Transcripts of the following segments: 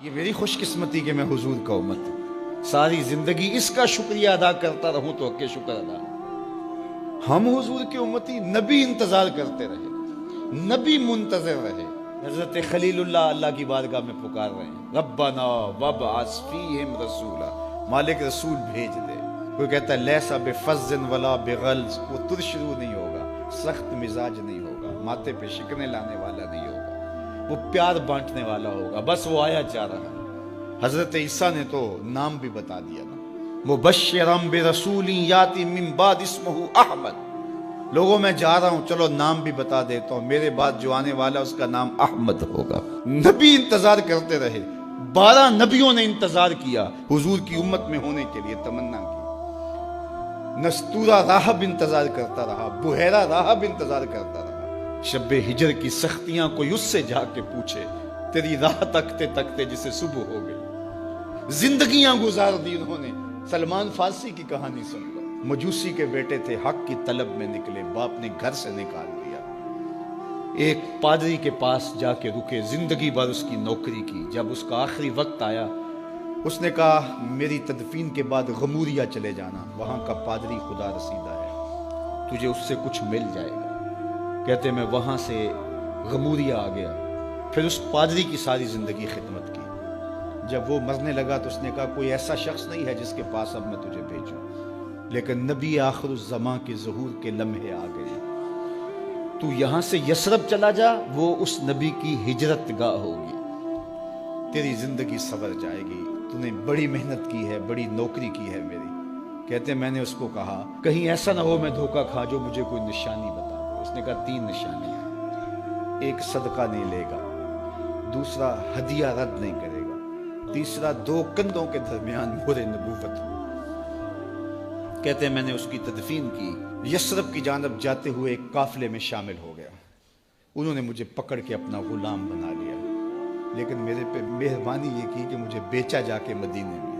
یہ میری خوش قسمتی کہ میں حضور کا امت ہوں، ساری زندگی اس کا شکریہ ادا کرتا رہوں تو کہ شکر ادا۔ ہم حضور کے امتی، نبی انتظار کرتے رہے، نبی منتظر رہے۔ حضرت خلیل اللہ کی بارگاہ میں پکار رہے ہیں، ربنا وابعث فیہم رسولا، مالک رسول بھیج دے۔ کوئی کہتا ہے لیسا بفظ ولا بغلظ، وہ ترشرو نہیں ہوگا، سخت مزاج نہیں ہوگا، ماتھے پہ شکنے لانے والا نہیں ہوگا، وہ پیار بانٹنے والا ہوگا، بس وہ آیا جا رہا ہے۔ حضرت عیسیٰ نے تو نام بھی بتا دیا نا، مبشرم برسول یاتی من بعد اسمہ احمد، لوگوں میں جا رہا ہوں، چلو نام بھی بتا دیتا ہوں، میرے بعد جو آنے والا اس کا نام احمد ہوگا۔ نبی انتظار کرتے رہے، 12 نبیوں نے انتظار کیا حضور کی امت میں ہونے کے لیے، تمنا کی۔ نستورہ راہب انتظار کرتا رہا، بحیرہ راہب انتظار کرتا رہا۔ شب ہجر کی سختیاں کوئی اس سے جا کے پوچھے، تیری راہ تکتے تکتے جسے صبح ہو گئی۔ زندگیاں گزار دی انہوں نے۔ سلمان فارسی کی کہانی سن لو، مجوسی کے بیٹے تھے، حق کی طلب میں نکلے، باپ نے گھر سے نکال دیا، ایک پادری کے پاس جا کے رکے، زندگی بھر اس کی نوکری کی۔ جب اس کا آخری وقت آیا، اس نے کہا میری تدفین کے بعد غموریا چلے جانا، وہاں کا پادری خدا رسیدہ ہے، تجھے اس سے کچھ مل جائے گا۔ کہتے میں وہاں سے غموریا آ گیا، پھر اس پادری کی ساری زندگی خدمت کی۔ جب وہ مرنے لگا تو اس نے کہا کوئی ایسا شخص نہیں ہے جس کے پاس اب میں تجھے بھیجوں، لیکن نبی آخر الزمان کے ظہور کے لمحے آ گئے، تو یہاں سے یثرب چلا جا، وہ اس نبی کی ہجرت گاہ ہوگی، تیری زندگی سنور جائے گی، تو نے بڑی محنت کی ہے، بڑی نوکری کی ہے میری۔ کہتے میں نے اس کو کہا کہیں ایسا نہ ہو میں دھوکہ کھا جو مجھے کوئی نشانی بتا دے۔ اس نے کہا 3 نشانیاں، ایک صدقہ نہیں لے گا، دوسرا ہدیہ رد نہیں کرے گا، تیسرا 2 کندھوں کے درمیان مہر نبوت ہو۔ کہتے ہیں میں نے اس کی تدفین کی، یثرب کی جانب جاتے ہوئے ایک قافلے میں شامل ہو گیا، انہوں نے مجھے پکڑ کے اپنا غلام بنا لیا، لیکن میرے پہ مہربانی یہ کی کہ مجھے بیچا جا کے مدینے میں۔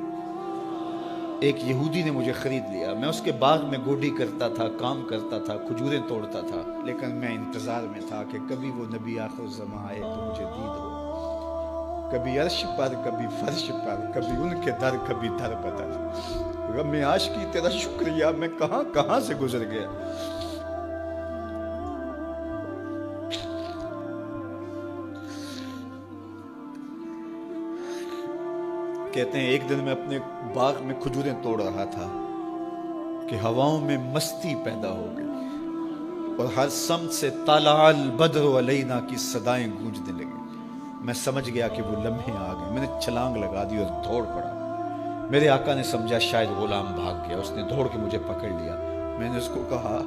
ایک یہودی نے مجھے خرید لیا، میں اس کے باغ میں گوڈی کرتا تھا، کام کرتا تھا، کھجوریں توڑتا تھا، لیکن میں انتظار میں تھا کہ کبھی وہ نبی آخر الزمان آئے تو مجھے دید ہو، کبھی عرش پر، کبھی فرش پر، کبھی ان کے در، کبھی در بدر۔ غم عاشقی تیرا شکریہ، میں کہاں کہاں سے گزر گیا۔ کہتے ہیں ایک دن میں اپنے باغ میں کھجوریں توڑ رہا تھا کہ ہواؤں میں مستی پیدا ہو گئی اور ہر سمت سے طلع البدر علینا کی صدائیں گونجنے لگیں۔ میں سمجھ گیا کہ وہ لمحے آ گئے، میں نے چھلانگ لگا دی اور دوڑ پڑا۔ میرے آقا نے سمجھا شاید غلام بھاگ گیا، اس نے دوڑ کے مجھے پکڑ لیا۔ میں نے اس کو کہا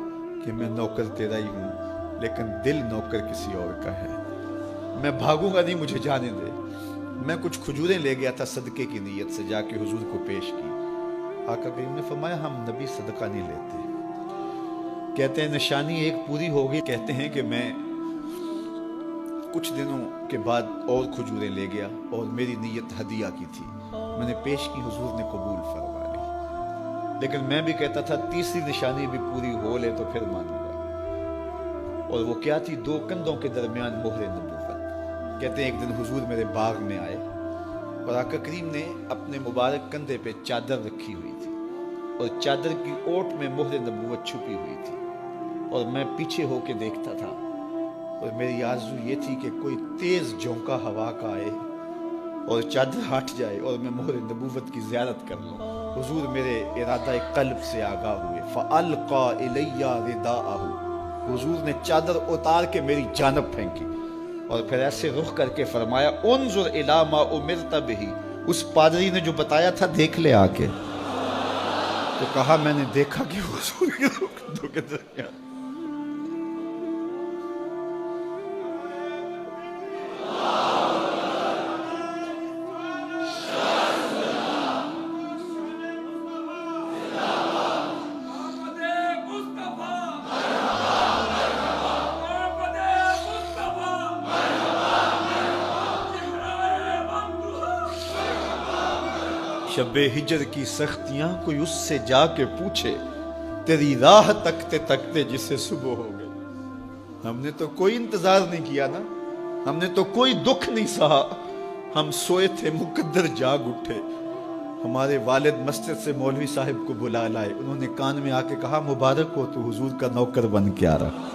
کہ میں نوکر تیرا ہی ہوں، لیکن دل نوکر کسی اور کا ہے، میں بھاگوں گا نہیں، مجھے جانے دے۔ میں کچھ کھجوریں لے گیا تھا صدقے کی نیت سے، جا کے حضور کو پیش کی۔ آقا کریم نے فرمایا ہم نبی صدقہ نہیں لیتے۔ کہتے ہیں نشانی ایک پوری ہو گئی، کہتے ہیں کہ میں کچھ دنوں کے بعد اور کھجوریں لے گیا اور میری نیت ہدیہ کی تھی، میں نے پیش کی، حضور نے قبول فرما لی، لیکن میں بھی کہتا تھا تیسری نشانی بھی پوری ہو لے تو پھر مانوں گا، اور وہ کیا تھی؟ 2 کندھوں کے درمیان مہر نبوت۔ کہتے ہیں ایک دن حضور میرے باغ میں آئے اور آقا کریم نے اپنے مبارک کندھے پہ چادر رکھی ہوئی تھی اور چادر کی اوٹ میں مہر نبوت چھپی ہوئی تھی، اور میں پیچھے ہو کے دیکھتا تھا، اور میری آرزو یہ تھی کہ کوئی تیز جھونکا ہوا کا آئے اور چادر ہٹ جائے اور میں مہر نبوت کی زیارت کر لوں۔ حضور میرے ارادہ قلب سے آگاہ ہوئے، فَأَلْقَى إِلَيَّ رِدَاءَهُ، حضور نے چادر اتار کے میری جانب پھینکی اور پھر ایسے رخ کر کے فرمایا انظر الی ما امرت بہ، اس پادری نے جو بتایا تھا دیکھ لے آ کے۔ تو کہا میں نے دیکھا کہ حضور کے کندھوں کے درمیان شب ہجر کی سختیاں کوئی اس سے جا کے پوچھے، تیری راہ تکتے تکتے جسے صبح ہو گئی۔ ہم نے تو کوئی انتظار نہیں کیا نا، ہم نے تو کوئی دکھ نہیں سہا، ہم سوئے تھے مقدر جاگ اٹھے. ہمارے والد مسجد سے مولوی صاحب کو بلا لائے. انہوں نے کان میں آ کے کہا مبارک ہو تو حضور کا نوکر بن کے آ رہا.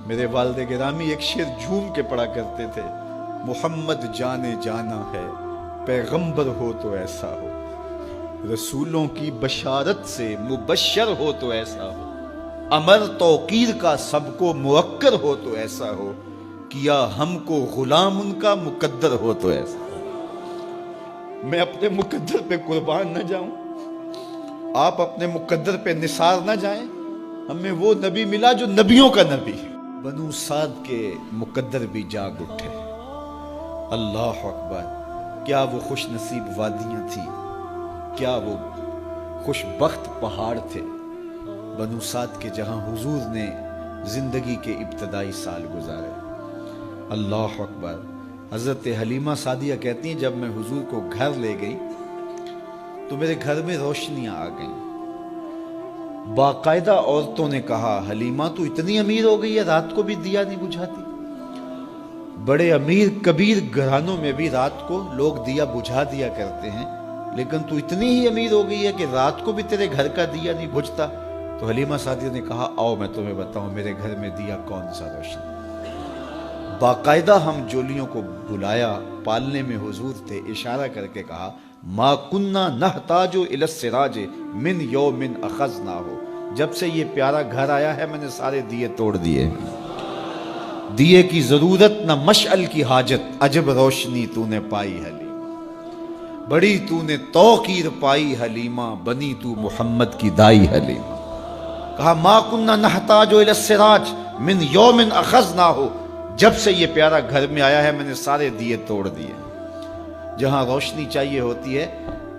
میرے والد گرامی ایک شعر جھوم کے پڑھا کرتے تھے, محمد جانے جانا ہے پیغمبر ہو تو ایسا ہو, رسولوں کی بشارت سے مبشر ہو تو ایسا ہو, امر توقیر کا سب کو موکر ہو تو ایسا ہو, کیا ہم کو غلام ان کا مقدر ہو تو ایسا ہو. میں اپنے مقدر پہ قربان نہ جاؤں, آپ اپنے مقدر پہ نثار نہ جائیں. ہمیں وہ نبی ملا جو نبیوں کا نبی. بنو سعد کے مقدر بھی جاگ اٹھے. اللہ اکبر, کیا وہ خوش نصیب وادیاں تھیں, کیا وہ خوش بخت پہاڑ تھے بنو سعد کے, جہاں حضور نے زندگی کے ابتدائی سال گزارے. اللہ اکبر. حضرت حلیمہ سعدیہ کہتی ہیں جب میں حضور کو گھر لے گئی تو میرے گھر میں روشنیاں آ گئیں. باقاعدہ عورتوں نے کہا حلیمہ تو اتنی امیر ہو گئی ہے رات کو بھی دیا نہیں بجھاتی. بڑے امیر کبیر گھرانوں میں بھی رات کو لوگ دیا بجھا دیا کرتے ہیں, لیکن تو اتنی ہی امیر ہو گئی ہے کہ رات کو بھی تیرے گھر کا دیا نہیں بجھتا. تو حلیمہ سعدیہ نے کہا آؤ میں تمہیں بتاؤں میرے گھر میں دیا کون سا روشن. باقاعدہ ہم جولیوں کو بلایا, پالنے میں حضور تھے, اشارہ کر کے کہا ما کننا نحتاج الی السراج من یوم اخذناہ, جب سے یہ پیارا گھر آیا ہے میں نے سارے دیے توڑ دیے. دیے کی ضرورت نہ مشعل کی حاجت, عجب روشنی تو نے پائی حلیمہ, بڑی تو نے توقیر پائی حلیمہ, بنی تو محمد کی دائی حلیمہ. کہا ما کننا نحتاج الی السراج من یوم اخذناہ, جب سے یہ پیارا گھر میں آیا ہے میں نے سارے دیے توڑ دیے. جہاں روشنی چاہیے ہوتی ہے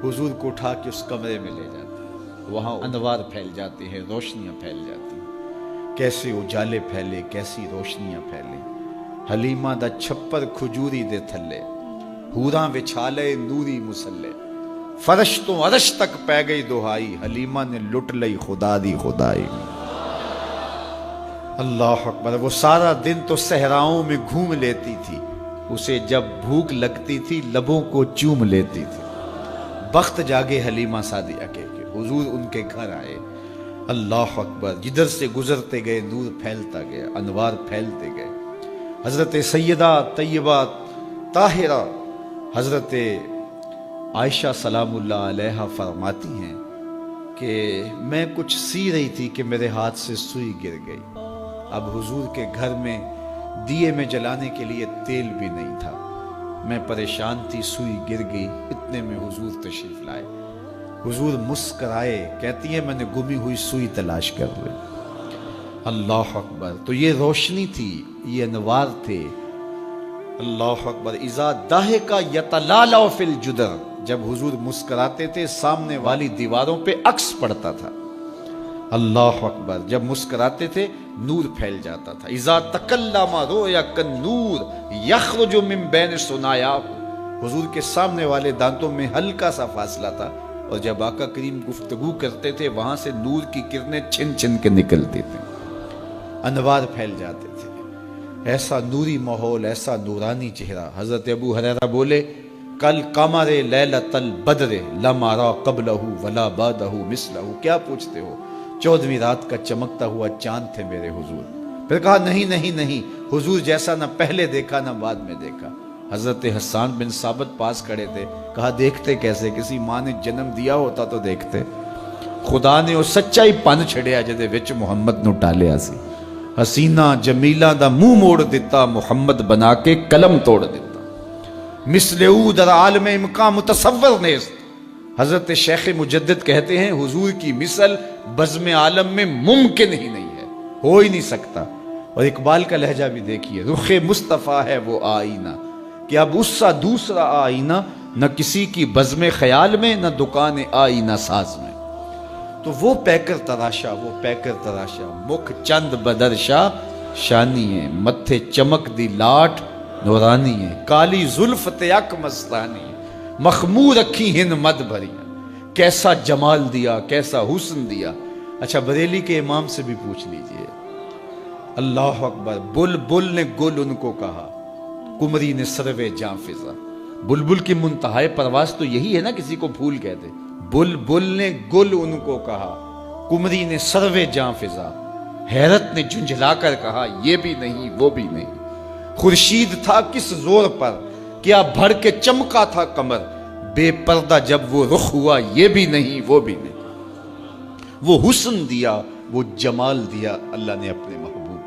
حضور کو اٹھا کے اس کمرے میں لے جاتے ہیں, وہاں انوار پھیل جاتے ہیں, روشنیاں پھیل جاتی ہیں. کیسے اجالے پھیلے, کیسی روشنیاں پھیلے. حلیمہ دا چھپر کھجوری دے تھلے, حوراں وچھالے نوری مسلے, فرش تو عرش تک پہ گئی دہائی, حلیمہ نے لٹ لئی خدا دی خدائی. اللہ اکبر. وہ سارا دن تو صحراؤں میں گھوم لیتی تھی, اسے جب بھوک لگتی تھی لبوں کو چوم لیتی تھی. بخت جاگے حلیمہ سعدیہ کے حضور ان کے گھر آئے. اللہ اکبر. جدھر سے گزرتے گئے نور پھیلتا گیا, انوار پھیلتے گئے. حضرت سیدہ طیبہ طاہرہ حضرت عائشہ سلام اللہ علیہا فرماتی ہیں کہ میں کچھ سی رہی تھی کہ میرے ہاتھ سے سوئی گر گئی. اب حضور کے گھر میں دیے میں جلانے کے لیے تیل بھی نہیں تھا. میں پریشان تھی, سوئی گر گئی. اتنے میں حضور تشریف لائے. حضور مسکرائے, کہتی ہے میں نے گمی ہوئی سوئی تلاش کر لی. اللہ اکبر. تو یہ روشنی تھی, یہ انوار تھے. اللہ اکبر. اذا ضحک یتلالع فی الجدر, جب حضور مسکراتے تھے سامنے والی دیواروں پہ عکس پڑتا تھا. اللہ اکبر. جب مسکراتے تھے نور پھیل جاتا تھا. اذا تکلم رؤیا کالنور یخرج من بین ثنایاہ, حضور کے سامنے والے دانتوں میں ہلکا سا فاصلہ تھا, اور جب آقا کریم گفتگو کرتے تھے وہاں سے نور کی کرنیں چھن چھن کے نکلتی تھیں, انوار پھیل جاتے تھے. ایسا نوری ماحول, ایسا نورانی چہرہ. حضرت ابو ہریرہ بولے کل قمر لیلۃ البدر لم ارى قبلہ ولا بعدہ مثلہ. کیا پوچھتے ہو, 14ویں رات کا چمکتا ہوا چاند تھے میرے حضور. پھر کہا نہیں نہیں نہیں, حضور جیسا نہ پہلے دیکھا نہ بعد میں دیکھا. حضرت حسان بن ثابت پاس کھڑے تھے. کہا دیکھتے کیسے, کسی ماں نے جنم دیا ہوتا تو دیکھتے. خدا نے وہ سچائی پن چھڑیا جدے وچ محمد نو ٹالیا سی. حسینہ جمیلہ دا منہ موڑ دیتا, محمد بنا کے قلم توڑ دیتا. مثل او در عالم امکان متصور نیست. حضرت شیخ مجدد کہتے ہیں حضور کی مثل بزم عالم میں ممکن ہی نہیں ہے, ہو ہی نہیں سکتا. اور اقبال کا لہجہ بھی دیکھیے, رخ مصطفیٰ ہے وہ آئینہ کہ اب اس سا دوسرا آئینہ, نہ کسی کی بزم خیال میں نہ دکان آئینہ ساز میں. تو وہ پیکر تراشا, وہ پیکر تراشا, مکھ چند بدرشا شانی ہے, متھے چمک دی لاٹ نورانی ہے, کالی زلف تیک مستانی ہے, مخمور اکھی ہن مد بھری. کیسا جمال دیا, کیسا حسن دیا. اچھا بریلی کے امام سے بھی پوچھ لیجئے. اللہ اکبر. بل بل نے گل ان کو کہا, کمری نے سروے جاں فضا. بلبل کی منتہائے پرواز تو یہی ہے نا، کسی کو پھول کہتے. بلبل نے گل ان کو کہا، کمری نے سروے جاں فضا، حیرت نے جھنجھلا کر کہا یہ بھی نہیں وہ بھی نہیں. خورشید تھا کس زور پر، کیا بھر کے چمکا تھا قمر، بے پردہ جب وہ رخ ہوا یہ بھی نہیں وہ بھی نہیں. وہ حسن دیا وہ جمال دیا اللہ نے اپنے محبوب